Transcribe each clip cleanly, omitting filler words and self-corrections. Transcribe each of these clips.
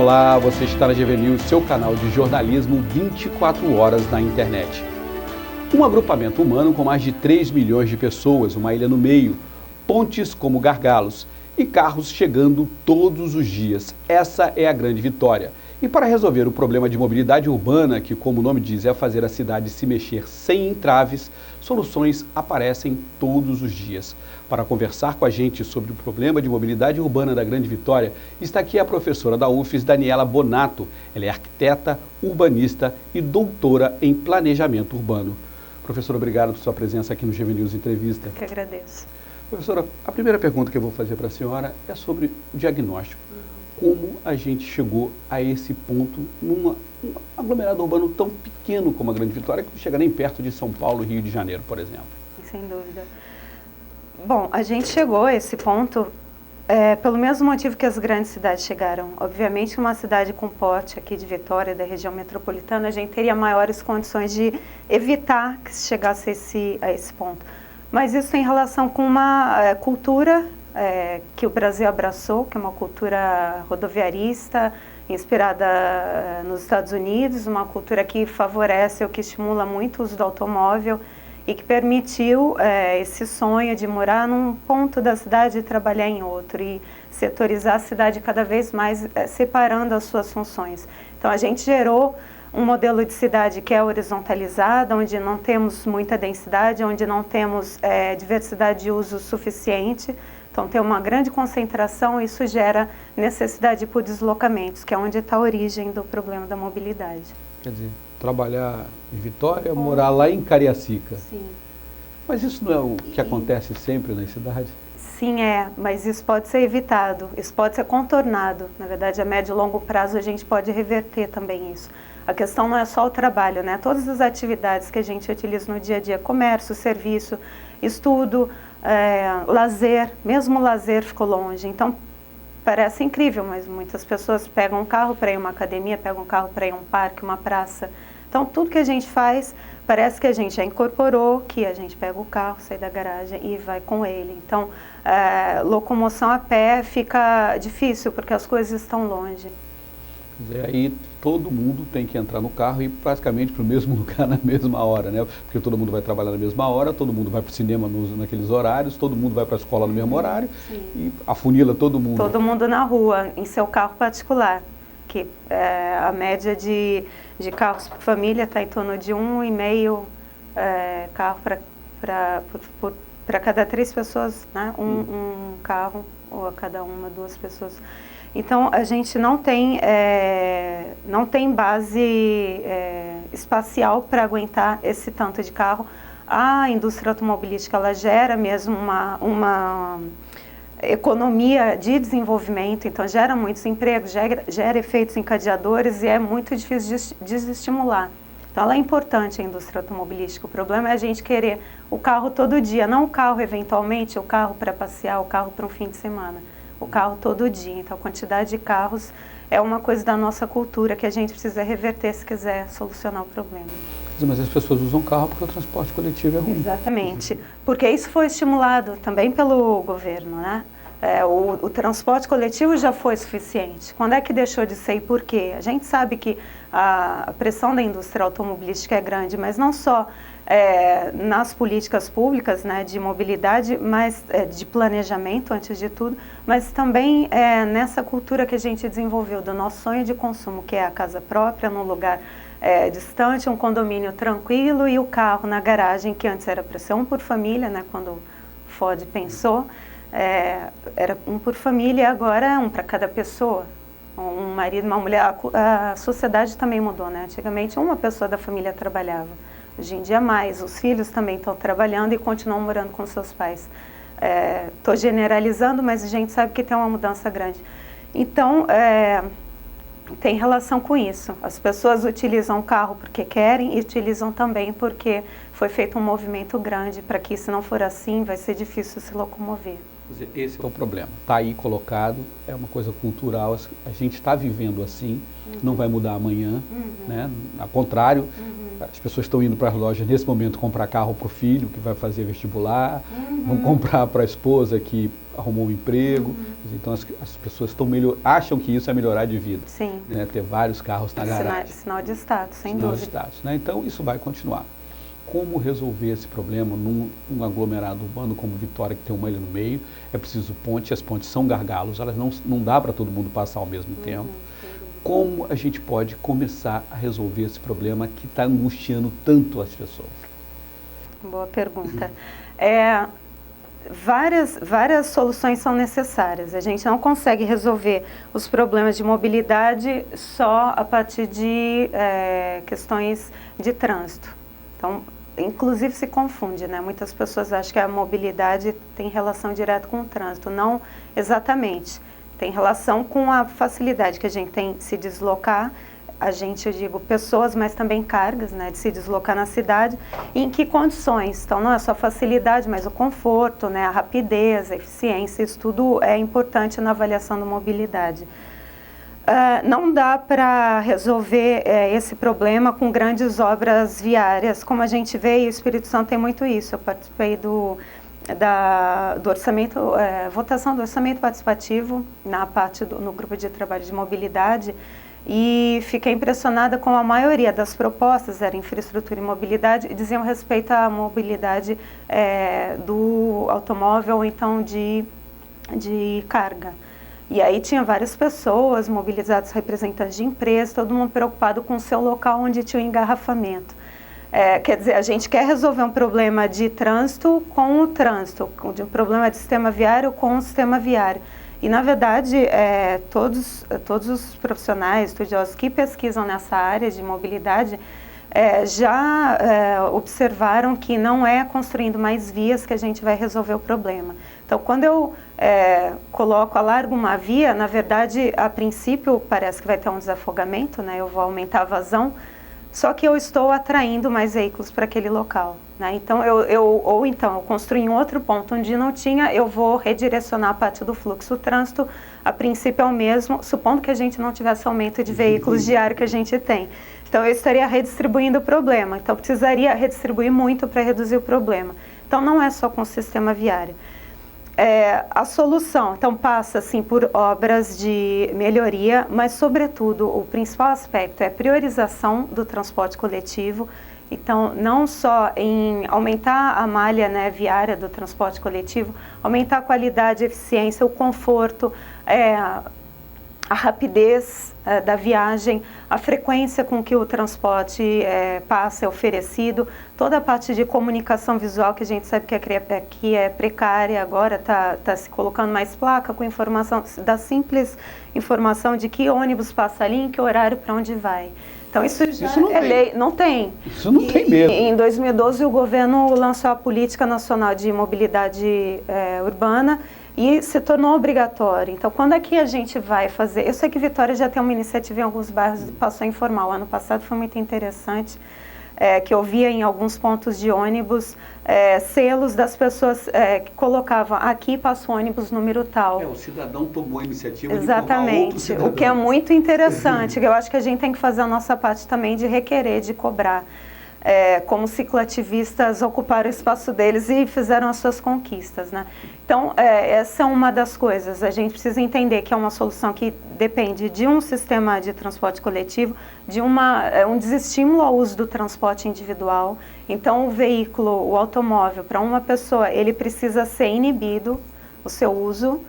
Olá, você está na GV News, seu canal de jornalismo 24 horas na internet. Um agrupamento humano com mais de 3 milhões de pessoas, uma ilha no meio, pontes como gargalos e carros chegando todos os dias. Essa é a grande vitória. E para resolver o problema de mobilidade urbana, que como o nome diz é fazer a cidade se mexer sem entraves, soluções aparecem todos os dias. Para conversar com a gente sobre o problema de mobilidade urbana da Grande Vitória, está aqui a professora da UFES, Daniela Bonato. Ela é arquiteta, urbanista e doutora em planejamento urbano. Professora, obrigado por sua presença aqui no GV News Entrevista. Eu que agradeço. Professora, a primeira pergunta que eu vou fazer para a senhora é sobre o diagnóstico. Como a gente chegou a esse ponto num aglomerado urbano tão pequeno como a Grande Vitória, que não chega nem perto de São Paulo e Rio de Janeiro, por exemplo? Sem dúvida. Bom, a gente chegou a esse ponto pelo mesmo motivo que as grandes cidades chegaram. Obviamente, uma cidade com porte aqui de Vitória, da região metropolitana, a gente teria maiores condições de evitar que se chegasse a esse ponto. Mas isso tem relação com uma cultura que o Brasil abraçou, que é uma cultura rodoviarista, inspirada nos Estados Unidos, uma cultura que favorece ou que estimula muito o uso do automóvel e que permitiu esse sonho de morar num ponto da cidade e trabalhar em outro e setorizar a cidade cada vez mais, separando as suas funções. Então a gente gerou um modelo de cidade que é horizontalizada, onde não temos muita densidade, onde não temos diversidade de uso suficiente. Então tem uma grande concentração e isso gera necessidade por deslocamentos, que é onde está a origem do problema da mobilidade. Quer dizer, trabalhar em Vitória, morar lá em Cariacica. Sim. Mas isso não é o que acontece sempre nas cidades? Sim, mas isso pode ser evitado, isso pode ser contornado. Na verdade, a médio e longo prazo a gente pode reverter também isso. A questão não é só o trabalho, né? Todas as atividades que a gente utiliza no dia a dia, comércio, serviço, estudo, lazer, mesmo o lazer ficou longe. Então, parece incrível, mas muitas pessoas pegam um carro para ir a uma academia, pegam um carro para ir a um parque, uma praça. Então, tudo que a gente faz, parece que a gente já incorporou, que a gente pega o carro, sai da garagem e vai com ele. Então, locomoção a pé fica difícil, porque as coisas estão longe. E aí todo mundo tem que entrar no carro e ir praticamente para o mesmo lugar na mesma hora, né? Porque todo mundo vai trabalhar na mesma hora, todo mundo vai para o cinema naqueles horários, todo mundo vai para a escola no mesmo horário. Sim. E afunila todo mundo. Todo mundo na rua, em seu carro particular, que a média de carros por família está em torno de 1,5 carro para cada 3 pessoas, né? Um carro, ou a cada duas pessoas. Então, a gente não tem base espacial para aguentar esse tanto de carro. A indústria automobilística, ela gera mesmo uma economia de desenvolvimento, então gera muitos empregos, gera efeitos encadeadores e é muito difícil de desestimular. Então, ela é importante, a indústria automobilística. O problema é a gente querer o carro todo dia, não o carro eventualmente, o carro para passear, o carro para um fim de semana. O carro todo dia. Então, a quantidade de carros é uma coisa da nossa cultura que a gente precisa reverter se quiser solucionar o problema. Mas as pessoas usam carro porque o transporte coletivo é ruim. Exatamente. Porque isso foi estimulado também pelo governo, né? O transporte coletivo já foi suficiente. Quando é que deixou de ser e por quê? A gente sabe que a pressão da indústria automobilística é grande, mas não só nas políticas públicas, né, de mobilidade, mas de planejamento, antes de tudo, mas também nessa cultura que a gente desenvolveu do nosso sonho de consumo, que é a casa própria, num lugar distante, um condomínio tranquilo e o carro na garagem, que antes era para ser um por família, né, quando Ford pensou, era um por família, agora é um para cada pessoa. Um marido, uma mulher, a sociedade também mudou, né? Antigamente uma pessoa da família trabalhava. Hoje em dia mais, os filhos também estão trabalhando e continuam morando com seus pais. Estou generalizando, mas a gente sabe que tem uma mudança grande. Então, tem relação com isso. As pessoas utilizam o carro porque querem e utilizam também porque foi feito um movimento grande para que, se não for assim, vai ser difícil se locomover. Esse é o problema. Está aí colocado, é uma coisa cultural, a gente está vivendo assim, não vai mudar amanhã, né? Ao contrário, as pessoas estão indo para as lojas nesse momento comprar carro para o filho que vai fazer vestibular, vão comprar para a esposa que arrumou um emprego. Então as pessoas acham que isso é melhorar de vida. Sim. Né? Ter vários carros na garagem. Sinal de status, sem Sinal de dúvida. status, né? Então isso vai continuar. Como resolver esse problema num aglomerado urbano como Vitória, que tem uma ilha no meio? É preciso ponte, as pontes são gargalos, elas não dá para todo mundo passar ao mesmo tempo. Como a gente pode começar a resolver esse problema que está angustiando tanto as pessoas? Boa pergunta. Várias soluções são necessárias. A gente não consegue resolver os problemas de mobilidade só a partir de questões de trânsito. Então, inclusive se confunde, né? Muitas pessoas acham que a mobilidade tem relação direta com o trânsito. Não exatamente. Tem relação com a facilidade que a gente tem de se deslocar. Eu digo pessoas, mas também cargas, né, de se deslocar na cidade. E em que condições? Então, não é só a facilidade, mas o conforto, né, a rapidez, a eficiência, isso tudo é importante na avaliação da mobilidade. Não dá para resolver esse problema com grandes obras viárias, como a gente vê, e o Espírito Santo tem muito isso. Eu participei do orçamento, votação do orçamento participativo no grupo de trabalho de mobilidade, e fiquei impressionada com a maioria das propostas, era infraestrutura e mobilidade, e diziam respeito à mobilidade do automóvel, ou então de carga. E aí tinha várias pessoas mobilizadas, representantes de empresas, todo mundo preocupado com o seu local onde tinha o engarrafamento. Quer dizer, a gente quer resolver um problema de trânsito com o trânsito, um problema de sistema viário com o sistema viário. E, na verdade, todos os profissionais, estudiosos que pesquisam nessa área de mobilidade já observaram que não é construindo mais vias que a gente vai resolver o problema. Então, quando eu alargo uma via, na verdade, a princípio parece que vai ter um desafogamento, né? Eu vou aumentar a vazão, só que eu estou atraindo mais veículos para aquele local, né? Então, eu construo em outro ponto onde não tinha, eu vou redirecionar a parte do fluxo. O trânsito, a princípio, é o mesmo, supondo que a gente não tivesse aumento de veículos diário que a gente tem. Então, eu estaria redistribuindo o problema. Então, precisaria redistribuir muito para reduzir o problema. Então, não é só com o sistema viário. A solução, então, passa, assim, por obras de melhoria, mas, sobretudo, o principal aspecto é a priorização do transporte coletivo. Então, não só em aumentar a malha, né, viária do transporte coletivo, aumentar a qualidade, a eficiência, o conforto, a rapidez da viagem, a frequência com que o transporte passa, é oferecido, toda a parte de comunicação visual que a gente sabe que é precária, agora está se colocando mais placa com informação, da simples informação de que ônibus passa ali, em que horário, para onde vai. Então isso não é lei, não tem. Isso não tem mesmo. Em 2012 o governo lançou a Política Nacional de Mobilidade Urbana, e se tornou obrigatório. Então, quando é que a gente vai fazer? Eu sei que Vitória já tem uma iniciativa em alguns bairros, passou a informar. O ano passado foi muito interessante, que eu via em alguns pontos de ônibus selos das pessoas que colocavam, aqui passa o ônibus número tal. O cidadão tomou a iniciativa Exatamente, de formar outro cidadão. O que é muito interessante, que eu acho que a gente tem que fazer a nossa parte também de requerer, de cobrar. Como cicloativistas ocuparam o espaço deles e fizeram as suas conquistas, né? Então, essa é uma das coisas. A gente precisa entender que é uma solução que depende de um sistema de transporte coletivo, de um desestímulo ao uso do transporte individual. Então, o veículo, o automóvel, para uma pessoa, ele precisa ser inibido, o seu uso,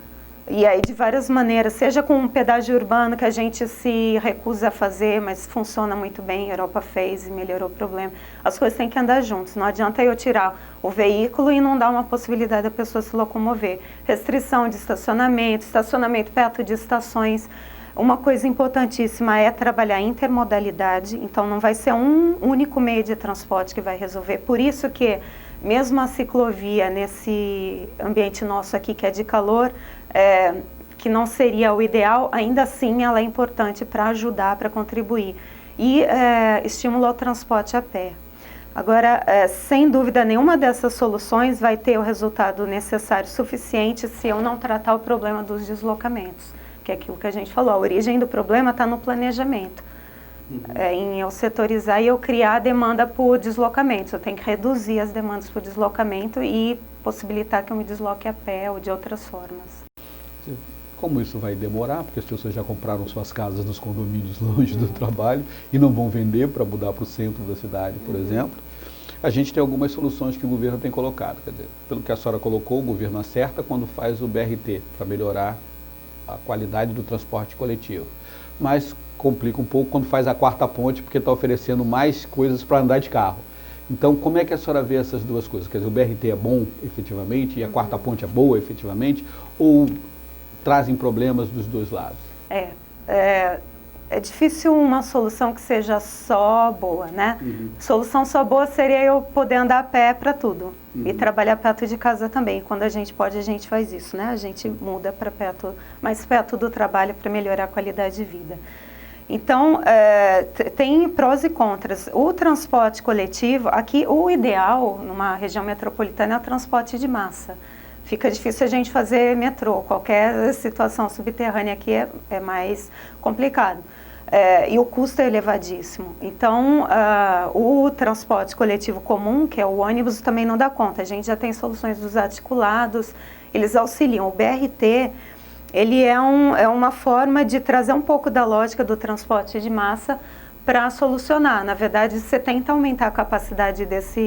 e aí de várias maneiras, seja com um pedágio urbano que a gente se recusa a fazer, mas funciona muito bem, a Europa fez e melhorou o problema. As coisas têm que andar juntas, não adianta eu tirar o veículo e não dar uma possibilidade da pessoa se locomover. Restrição de estacionamento perto de estações. Uma coisa importantíssima é trabalhar a intermodalidade, então não vai ser um único meio de transporte que vai resolver. Por isso que mesmo a ciclovia nesse ambiente nosso aqui que é de calor, que não seria o ideal, ainda assim ela é importante para ajudar, para contribuir. E estimula o transporte a pé. Agora, sem dúvida nenhuma dessas soluções vai ter o resultado necessário suficiente se eu não tratar o problema dos deslocamentos, que é aquilo que a gente falou, a origem do problema está no planejamento. Em eu setorizar e eu criar a demanda por deslocamentos. Eu tenho que reduzir as demandas por deslocamento e possibilitar que eu me desloque a pé ou de outras formas. Como isso vai demorar, porque as pessoas já compraram suas casas nos condomínios longe do trabalho e não vão vender para mudar para o centro da cidade, por exemplo, a gente tem algumas soluções que o governo tem colocado. Quer dizer, pelo que a senhora colocou, o governo acerta quando faz o BRT, para melhorar a qualidade do transporte coletivo. Mas complica um pouco quando faz a quarta ponte, porque está oferecendo mais coisas para andar de carro. Então, como é que a senhora vê essas duas coisas? Quer dizer, o BRT é bom, efetivamente, e a quarta ponte é boa, efetivamente, ou trazem problemas dos dois lados? É difícil uma solução que seja só boa, né? Solução só boa seria eu poder andar a pé para tudo e trabalhar perto de casa também. Quando a gente pode, a gente faz isso, né? A gente muda para perto, mais perto do trabalho para melhorar a qualidade de vida. Então, tem prós e contras. O transporte coletivo, aqui o ideal numa região metropolitana é o transporte de massa. Fica difícil a gente fazer metrô, qualquer situação subterrânea aqui é mais complicado. E o custo é elevadíssimo. Então, o transporte coletivo comum, que é o ônibus, também não dá conta. A gente já tem soluções dos articulados, eles auxiliam. O BRT, ele é uma forma de trazer um pouco da lógica do transporte de massa para solucionar. Na verdade, você tenta aumentar a capacidade dessa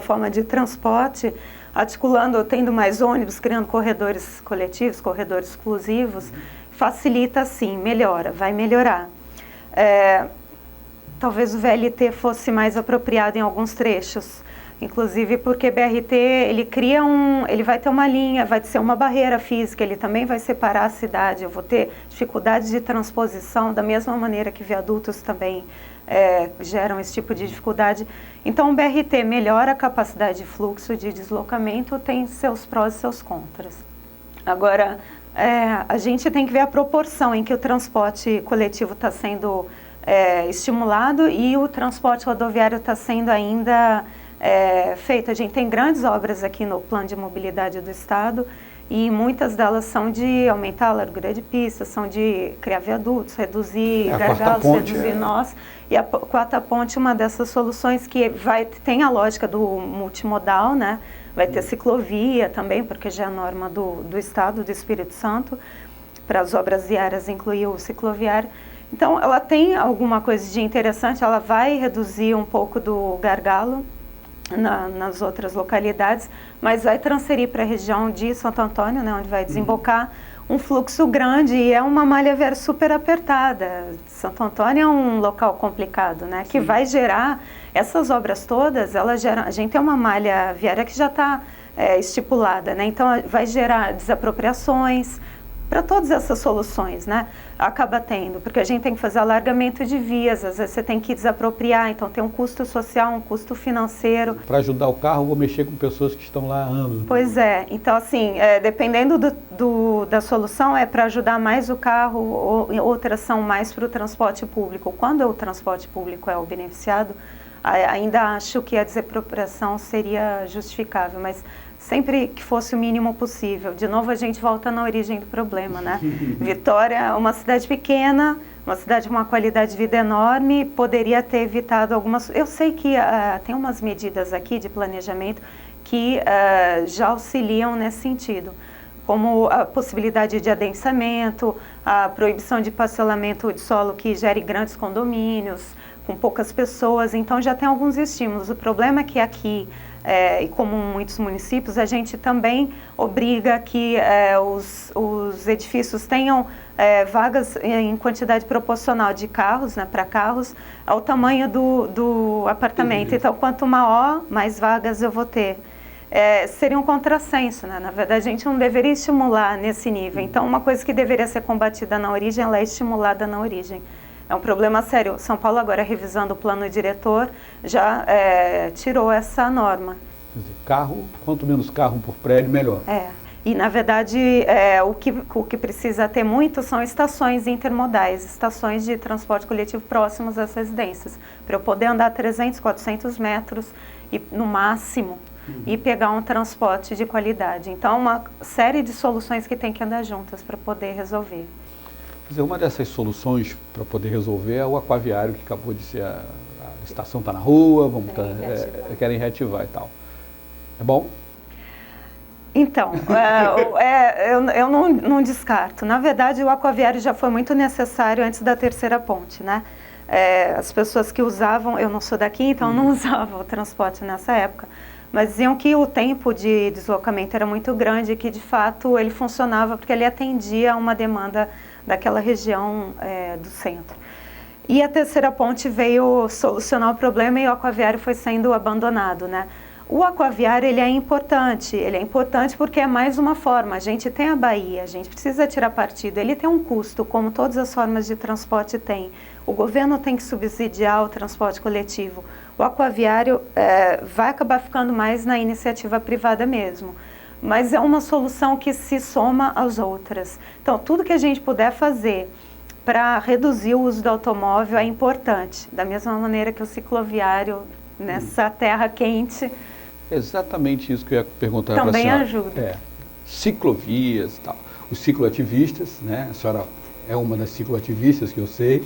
forma de transporte, articulando, tendo mais ônibus, criando corredores coletivos, corredores exclusivos, facilita sim, melhora, vai melhorar. Talvez o VLT fosse mais apropriado em alguns trechos, inclusive porque BRT, ele vai ter uma linha, vai ser uma barreira física, ele também vai separar a cidade, eu vou ter dificuldades de transposição, da mesma maneira que viadutos também geram esse tipo de dificuldade. Então, o BRT melhora a capacidade de fluxo, de deslocamento, tem seus prós e seus contras. Agora, a gente tem que ver a proporção em que o transporte coletivo está sendo estimulado e o transporte rodoviário está sendo ainda feito. A gente tem grandes obras aqui no Plano de Mobilidade do Estado e muitas delas são de aumentar a largura de pista, são de criar viadutos, reduzir gargalos, reduzir nós. E a quarta ponte é uma dessas soluções que tem a lógica do multimodal, né? Vai ter ciclovia também, porque já é a norma do Estado, do Espírito Santo, para as obras viárias incluir o cicloviário. Então, ela tem alguma coisa de interessante, ela vai reduzir um pouco do gargalo nas outras localidades, mas vai transferir para a região de Santo Antônio, né, onde vai desembocar um fluxo grande e é uma malha viária super apertada. Santo Antônio é um local complicado, né, que vai gerar, essas obras todas, elas geram, a gente tem uma malha viária que já está estipulada, né, então vai gerar desapropriações. Para todas essas soluções, né, acaba tendo, porque a gente tem que fazer alargamento de vias, às vezes você tem que desapropriar, então tem um custo social, um custo financeiro. Para ajudar o carro, eu vou mexer com pessoas que estão lá há anos. Pois então assim, dependendo da solução, é para ajudar mais o carro, outras são mais para o transporte público. Quando o transporte público é o beneficiado, ainda acho que a desapropriação seria justificável, mas sempre que fosse o mínimo possível. De novo, a gente volta na origem do problema, né? Vitória é uma cidade pequena, uma cidade com uma qualidade de vida enorme, poderia ter evitado algumas... Eu sei que tem umas medidas aqui de planejamento que já auxiliam nesse sentido, como a possibilidade de adensamento, a proibição de parcelamento de solo que gere grandes condomínios, com poucas pessoas, então já tem alguns estímulos. O problema é que aqui, e como muitos municípios, a gente também obriga que os edifícios tenham vagas em quantidade proporcional de carros, né, para carros, ao tamanho do apartamento. Então, quanto maior, mais vagas eu vou ter. Seria um contrassenso, né? Na verdade, a gente não deveria estimular nesse nível. Então, uma coisa que deveria ser combatida na origem, ela é estimulada na origem. É um problema sério. São Paulo, agora revisando o plano diretor, já tirou essa norma. Quer dizer, quanto menos carro por prédio, melhor. E, na verdade, o que precisa ter muito são estações intermodais, estações de transporte coletivo próximas às residências, para eu poder andar 300, 400 metros, e, no máximo, e pegar um transporte de qualidade. Então, uma série de soluções que tem que andar juntas para poder resolver. Quer dizer, uma dessas soluções para poder resolver é o aquaviário, que acabou de ser, a estação está na rua, querem reativar e tal. É bom? Então, eu não descarto. Na verdade, o aquaviário já foi muito necessário antes da terceira ponte, né? As pessoas que usavam, eu não sou daqui, então não usava o transporte nessa época, mas diziam que o tempo de deslocamento era muito grande e que, de fato, ele funcionava porque ele atendia a uma demanda daquela região do centro. E a terceira ponte veio solucionar o problema e o aquaviário foi sendo abandonado, né? O aquaviário, ele é importante porque é mais uma forma. A gente tem a Bahia, a gente precisa tirar partido, ele tem um custo, como todas as formas de transporte têm. O governo tem que subsidiar o transporte coletivo. O aquaviário vai acabar ficando mais na iniciativa privada mesmo, mas é uma solução que se soma às outras. Então, tudo que a gente puder fazer para reduzir o uso do automóvel é importante, da mesma maneira que o cicloviário, nessa terra quente... Exatamente isso que eu ia perguntar para a senhora. Também ajuda. Ciclovias e tal. Os cicloativistas, né? A senhora é uma das cicloativistas que eu sei.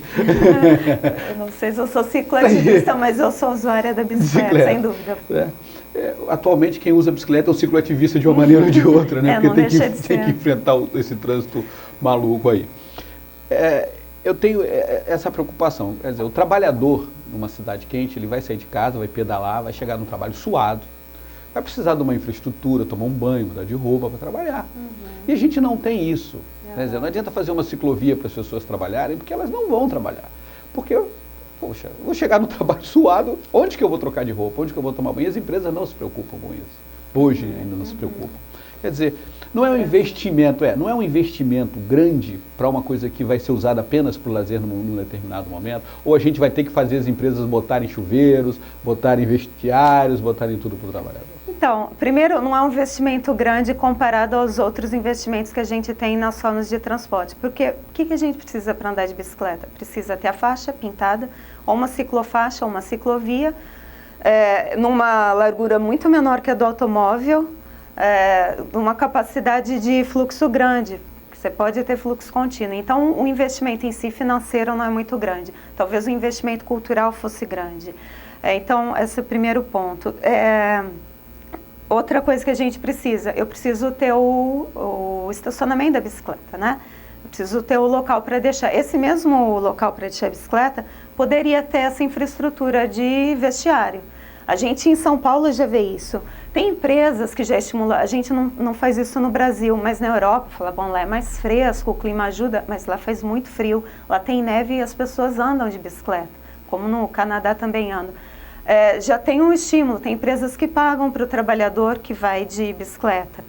Eu não sei se eu sou cicloativista, mas eu sou usuária da bicicleta, sem dúvida. Atualmente quem usa bicicleta é o cicloativista de uma maneira ou de outra, né? Porque tem que enfrentar esse trânsito maluco aí. Eu tenho essa preocupação. Quer dizer, o trabalhador numa cidade quente, ele vai sair de casa, vai pedalar, vai chegar no trabalho suado, vai precisar de uma infraestrutura, tomar um banho, mudar de roupa para trabalhar. E a gente não tem isso. Quer dizer, não adianta fazer uma ciclovia para as pessoas trabalharem, porque elas não vão trabalhar. Porque, poxa, eu vou chegar no trabalho suado, onde que eu vou trocar de roupa? Onde que eu vou tomar banho? E as empresas não se preocupam com isso. Hoje ainda não se preocupam. Quer dizer, não é um investimento, não é um investimento grande para uma coisa que vai ser usada apenas para o lazer num determinado momento, ou a gente vai ter que fazer as empresas botarem chuveiros, botarem vestiários, botarem tudo para o trabalhador. Então, primeiro, não é um investimento grande comparado aos outros investimentos que a gente tem nas formas de transporte. Porque o que a gente precisa para andar de bicicleta? Precisa ter a faixa pintada, ou uma ciclofaixa, ou uma ciclovia, numa largura muito menor que a do automóvel, uma capacidade de fluxo grande. Você pode ter fluxo contínuo. Então, o investimento em si financeiro não é muito grande. Talvez o investimento cultural fosse grande. Então, esse é o primeiro ponto. Outra coisa que a gente precisa, eu preciso ter o estacionamento da bicicleta, né? Eu preciso ter o local para deixar. Esse mesmo local para deixar a bicicleta poderia ter essa infraestrutura de vestiário. A gente em São Paulo já vê isso. Tem empresas que já estimulam, a gente não faz isso no Brasil, mas na Europa, fala, bom, lá é mais fresco, o clima ajuda, mas lá faz muito frio, lá tem neve e as pessoas andam de bicicleta, como no Canadá também andam. Já tem um estímulo, tem empresas que pagam para o trabalhador que vai de bicicleta.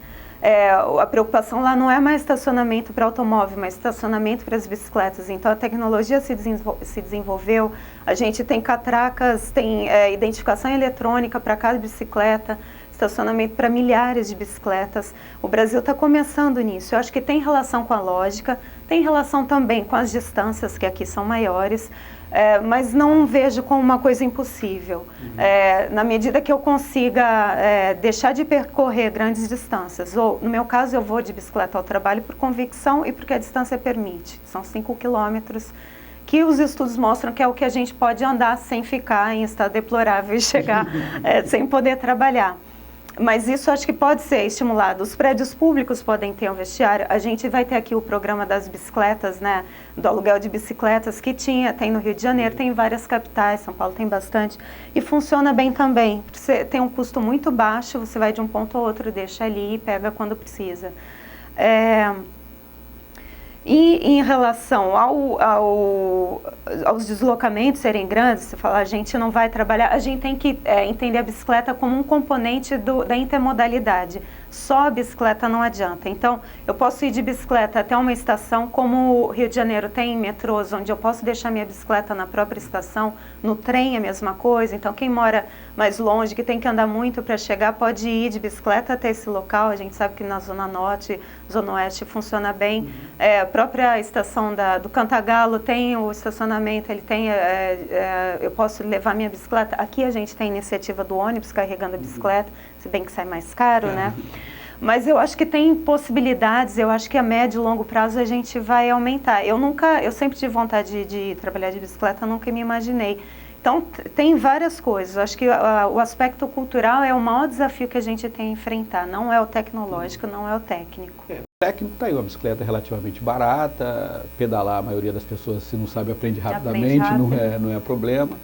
A preocupação lá não é mais estacionamento para automóvel, mas estacionamento para as bicicletas. Então a tecnologia se desenvolveu, a gente tem catracas, tem identificação eletrônica para cada bicicleta, estacionamento para milhares de bicicletas. O Brasil está começando nisso. Eu acho que tem relação com a lógica, tem relação também com as distâncias, que aqui são maiores, mas não vejo como uma coisa impossível. Na medida que eu consiga deixar de percorrer grandes distâncias, ou no meu caso eu vou de bicicleta ao trabalho por convicção e porque a distância permite, são 5 quilômetros, que os estudos mostram que é o que a gente pode andar sem ficar em estado deplorável e chegar sem poder trabalhar. Mas isso acho que pode ser estimulado. Os prédios públicos podem ter um vestiário. A gente vai ter aqui o programa das bicicletas, né? Do aluguel de bicicletas que tem no Rio de Janeiro, tem em várias capitais, São Paulo tem bastante. E funciona bem também. Você tem um custo muito baixo, você vai de um ponto ao outro, deixa ali e pega quando precisa. E em relação aos deslocamentos serem grandes, você fala, a gente não vai trabalhar, a gente tem que entender a bicicleta como um componente da intermodalidade. Só a bicicleta não adianta. Então, eu posso ir de bicicleta até uma estação, como o Rio de Janeiro tem metrôs, onde eu posso deixar minha bicicleta na própria estação, no trem é a mesma coisa. Então, quem mora mais longe, que tem que andar muito para chegar, pode ir de bicicleta até esse local. A gente sabe que na Zona Norte, Zona Oeste funciona bem. A própria estação do Cantagalo tem o estacionamento, ele tem, eu posso levar minha bicicleta. Aqui a gente tem a iniciativa do ônibus carregando a bicicleta, se bem que sai mais caro, né? Mas eu acho que tem possibilidades, eu acho que a médio e longo prazo a gente vai aumentar. Eu sempre tive vontade de trabalhar de bicicleta, nunca me imaginei. Então, tem várias coisas. Acho que o aspecto cultural é o maior desafio que a gente tem a enfrentar. Não é o tecnológico, não é o técnico. O técnico está aí, uma bicicleta relativamente barata, pedalar, a maioria das pessoas, se não sabe, aprende rapidamente, não é problema.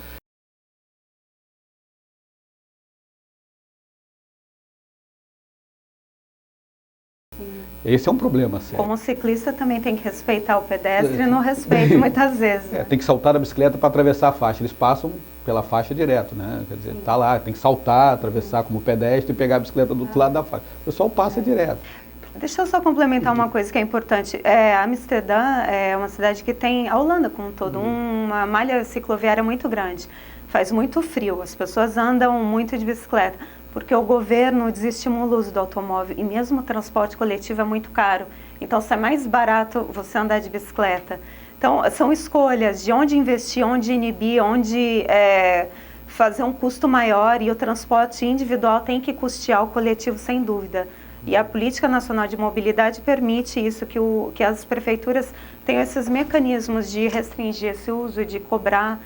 Esse é um problema, sério. Como ciclista também tem que respeitar o pedestre e não respeita muitas vezes. Tem que saltar a bicicleta para atravessar a faixa. Eles passam pela faixa direto, né? Quer dizer, tá lá, tem que saltar, atravessar como pedestre e pegar a bicicleta do outro lado da faixa. O pessoal passa direto. Deixa eu só complementar uma coisa que é importante. Amsterdã é uma cidade que tem, a Holanda como um todo, uma malha cicloviária muito grande. Faz muito frio, as pessoas andam muito de bicicleta, porque o governo desestimula o uso do automóvel e mesmo o transporte coletivo é muito caro. Então, se é mais barato você andar de bicicleta. Então, são escolhas de onde investir, onde inibir, onde fazer um custo maior, e o transporte individual tem que custear o coletivo, sem dúvida. E a Política Nacional de Mobilidade permite isso, que as prefeituras tenham esses mecanismos de restringir esse uso, de cobrar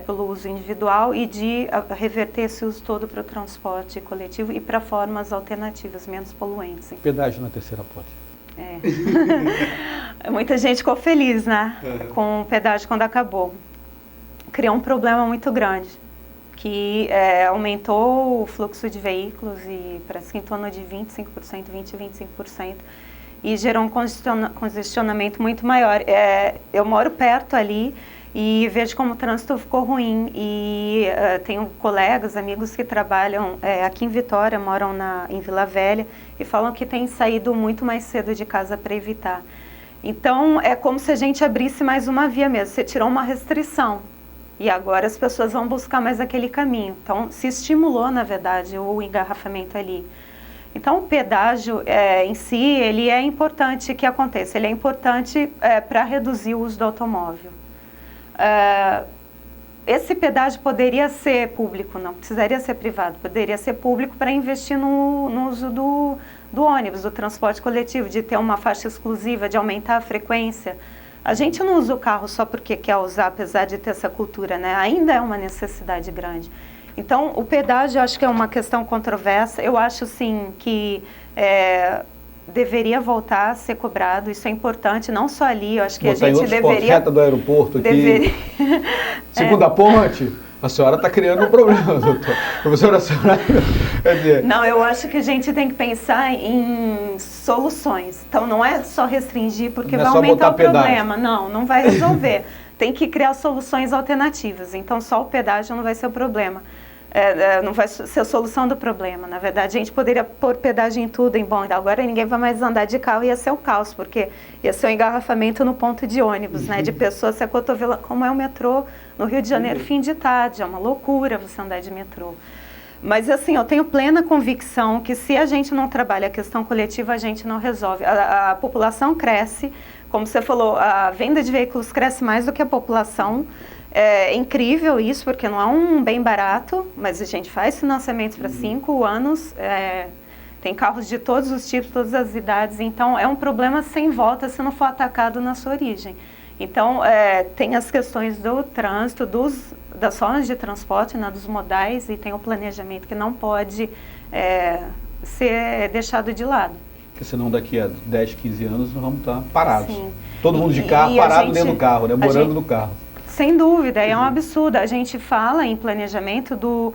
pelo uso individual e de reverter esse uso todo para o transporte coletivo e para formas alternativas, menos poluentes. Pedágio na terceira ponte. Muita gente ficou feliz, né, com o pedágio quando acabou. Criou um problema muito grande, que aumentou o fluxo de veículos e parece que em torno de 25%, 20-25%, e gerou um congestionamento muito maior. Eu moro perto ali e vejo como o trânsito ficou ruim, e tenho colegas, amigos que trabalham aqui em Vitória, moram em Vila Velha, e falam que têm saído muito mais cedo de casa para evitar. Então, é como se a gente abrisse mais uma via mesmo, você tirou uma restrição. E agora as pessoas vão buscar mais aquele caminho. Então, se estimulou, na verdade, o engarrafamento ali. Então, o pedágio em si, ele é importante que aconteça. Ele é importante para reduzir o uso do automóvel. Esse pedágio poderia ser público, não precisaria ser privado. Poderia ser público para investir no uso do ônibus, do transporte coletivo, de ter uma faixa exclusiva, de aumentar a frequência. A gente não usa o carro só porque quer usar, apesar de ter essa cultura, né? Ainda é uma necessidade grande. Então, o pedágio, eu acho que é uma questão controversa. Eu acho, sim, que deveria voltar a ser cobrado. Isso é importante, não só ali. Eu acho que botar a gente deveria... Reta do aeroporto aqui. Segunda ponte, a senhora está criando um problema, doutor. Professora, a senhora... Quer dizer... Não, eu acho que a gente tem que pensar em soluções. Então, não é só restringir, porque vai aumentar o problema. Não vai resolver. Tem que criar soluções alternativas. Então, só o pedágio não vai ser o problema. Não vai ser a solução do problema. Na verdade, a gente poderia pôr pedágio em tudo, agora ninguém vai mais andar de carro, ia ser o caos, porque ia ser um engarrafamento no ponto de ônibus, né? De pessoas se acotovelam, como é o metrô no Rio de Janeiro, fim de tarde. É uma loucura você andar de metrô. Mas, assim, eu tenho plena convicção que se a gente não trabalha a questão coletiva, a gente não resolve. A população cresce, como você falou, a venda de veículos cresce mais do que a população. É incrível isso, porque não é um bem barato, mas a gente faz financiamentos para 5 anos, tem carros de todos os tipos, todas as idades, então é um problema sem volta se não for atacado na sua origem. Então, tem as questões do trânsito, das formas de transporte, né, dos modais, e tem o planejamento que não pode ser deixado de lado. Porque senão daqui a 10, 15 anos nós vamos estar parados. Sim. Todo mundo de carro, parado dentro do carro, né, morando no carro. Sem dúvida, é um absurdo. A gente fala em planejamento do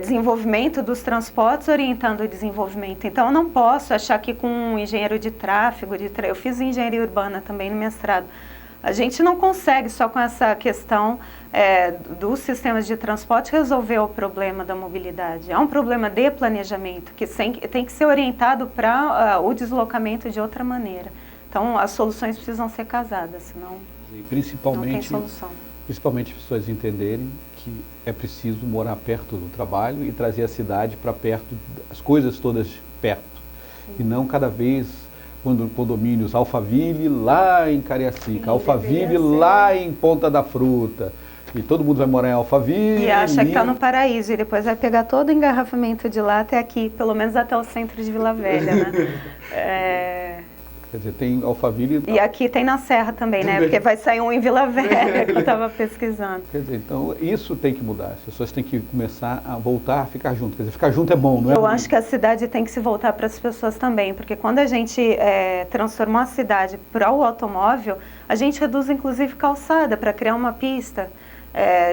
desenvolvimento dos transportes orientando o desenvolvimento. Então, eu não posso achar que com um engenheiro de tráfego, eu fiz engenharia urbana também no mestrado, a gente não consegue só com essa questão dos sistemas de transporte resolver o problema da mobilidade. É um problema de planejamento que tem que ser orientado para o deslocamento de outra maneira. Então, as soluções precisam ser casadas, senão não tem solução. Principalmente as pessoas entenderem que é preciso morar perto do trabalho e trazer a cidade para perto, as coisas todas perto. Sim. E não cada vez, quando condomínios Alphaville lá em Cariacica, Alphaville lá em Ponta da Fruta. E todo mundo vai morar em Alphaville. E acha que está no paraíso, e depois vai pegar todo o engarrafamento de lá até aqui, pelo menos até o centro de Vila Velha, né? Quer dizer, tem Alphaville... E aqui tem na Serra também, né? Porque vai sair um em Vila Velha, que eu estava pesquisando. Quer dizer, então isso tem que mudar. As pessoas têm que começar a voltar a ficar junto. Quer dizer, ficar junto é bom, não é? Eu acho que a cidade tem que se voltar para as pessoas também, porque quando a gente transformou a cidade para o automóvel, a gente reduz inclusive calçada para criar uma pista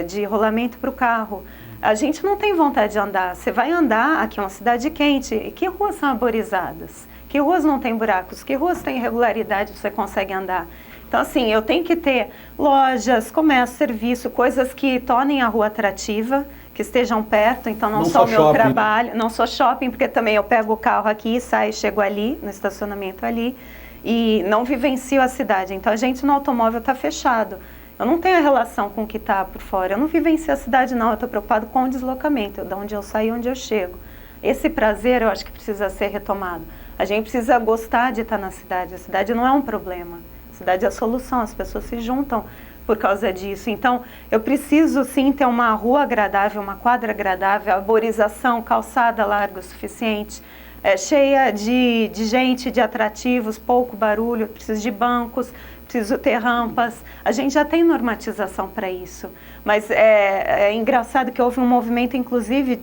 de rolamento para o carro. A gente não tem vontade de andar. Você vai andar, aqui é uma cidade quente, e que ruas são arborizadas? Que ruas não tem buracos? Que ruas tem irregularidade você consegue andar? Então, assim, eu tenho que ter lojas, comércio, serviço, coisas que tornem a rua atrativa, que estejam perto, então não só o meu trabalho, não só shopping, porque também eu pego o carro aqui, saio, chego ali, no estacionamento ali, e não vivencio a cidade. Então, a gente no automóvel está fechado. Eu não tenho a relação com o que está por fora. Eu não vivencio a cidade, não. Eu estou preocupado com o deslocamento, de onde eu saio e onde eu chego. Esse prazer, eu acho que precisa ser retomado. A gente precisa gostar de estar na cidade. A cidade não é um problema. A cidade é a solução. As pessoas se juntam por causa disso. Então, eu preciso, sim, ter uma rua agradável, uma quadra agradável, arborização, calçada larga o suficiente, cheia de gente, de atrativos, pouco barulho. Preciso de bancos, preciso ter rampas. A gente já tem normatização para isso. Mas é engraçado que houve um movimento, inclusive,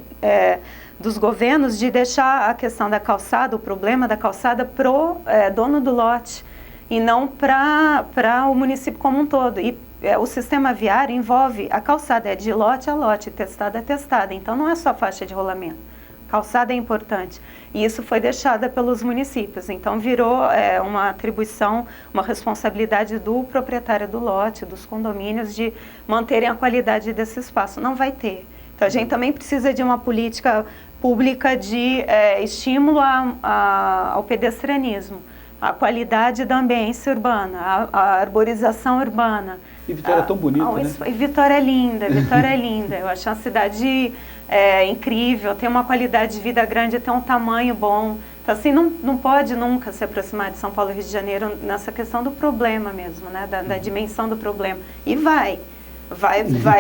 dos governos de deixar a questão da calçada, o problema da calçada, pro dono do lote e não para o município como um todo. E o sistema viário envolve, a calçada é de lote a lote, testada a testada, então não é só faixa de rolamento. Calçada é importante. E isso foi deixada pelos municípios, então virou uma atribuição, uma responsabilidade do proprietário do lote, dos condomínios, de manterem a qualidade desse espaço. Não vai ter. Então a gente também precisa de uma política pública de estímulo ao pedestrianismo, a qualidade da ambiência urbana, a arborização urbana. E Vitória é tão bonita, né? E Vitória é linda, Vitória é linda. Eu acho uma cidade incrível, tem uma qualidade de vida grande, tem um tamanho bom. Então, assim, não pode nunca se aproximar de São Paulo e Rio de Janeiro nessa questão do problema mesmo, né? Da dimensão do problema. E vai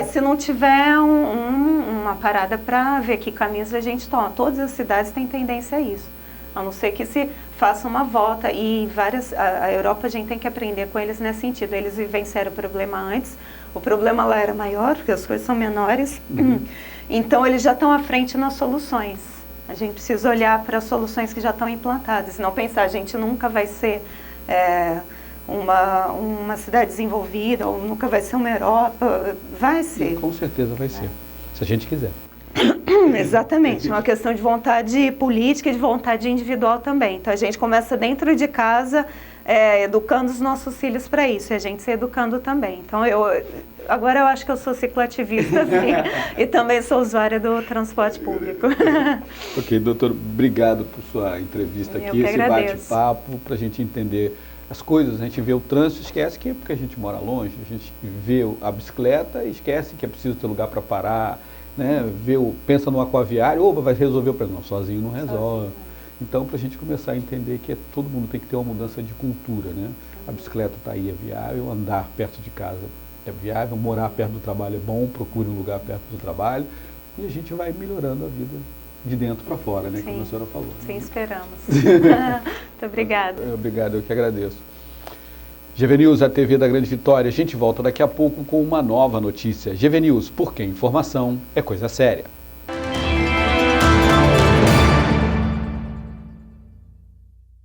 se não tiver uma parada para ver que caminhos a gente toma. Todas as cidades têm tendência a isso, a não ser que se faça uma volta. E a Europa, a gente tem que aprender com eles nesse sentido. Eles vivenciaram o problema antes, o problema lá era maior, porque as coisas são menores, então eles já estão à frente nas soluções. A gente precisa olhar para as soluções que já estão implantadas, não pensar, a gente nunca vai ser uma cidade desenvolvida, ou nunca vai ser uma Europa. Vai ser. E com certeza vai ser, se a gente quiser. Exatamente, uma questão de vontade política e de vontade individual também. Então a gente começa dentro de casa, educando os nossos filhos para isso, e a gente se educando também. Então agora eu acho que eu sou cicloativista, assim, e também sou usuária do transporte público. Ok, doutor, obrigado por sua entrevista aqui, esse bate-papo, para a gente entender as coisas. A gente vê o trânsito, esquece que é porque a gente mora longe, a gente vê a bicicleta e esquece que é preciso ter lugar para parar, né? Pensa no aquaviário, vai resolver o problema. Não, sozinho não resolve. Então, para a gente começar a entender que todo mundo tem que ter uma mudança de cultura, né? A bicicleta está aí, é viável, andar perto de casa é viável, morar perto do trabalho é bom, procure um lugar perto do trabalho, e a gente vai melhorando a vida de dentro para fora, né? Sim, como a senhora falou. Sim, esperamos. Muito obrigada. Obrigado, eu que agradeço. GV News, a TV da Grande Vitória. A gente volta daqui a pouco com uma nova notícia. GV News, porque informação é coisa séria.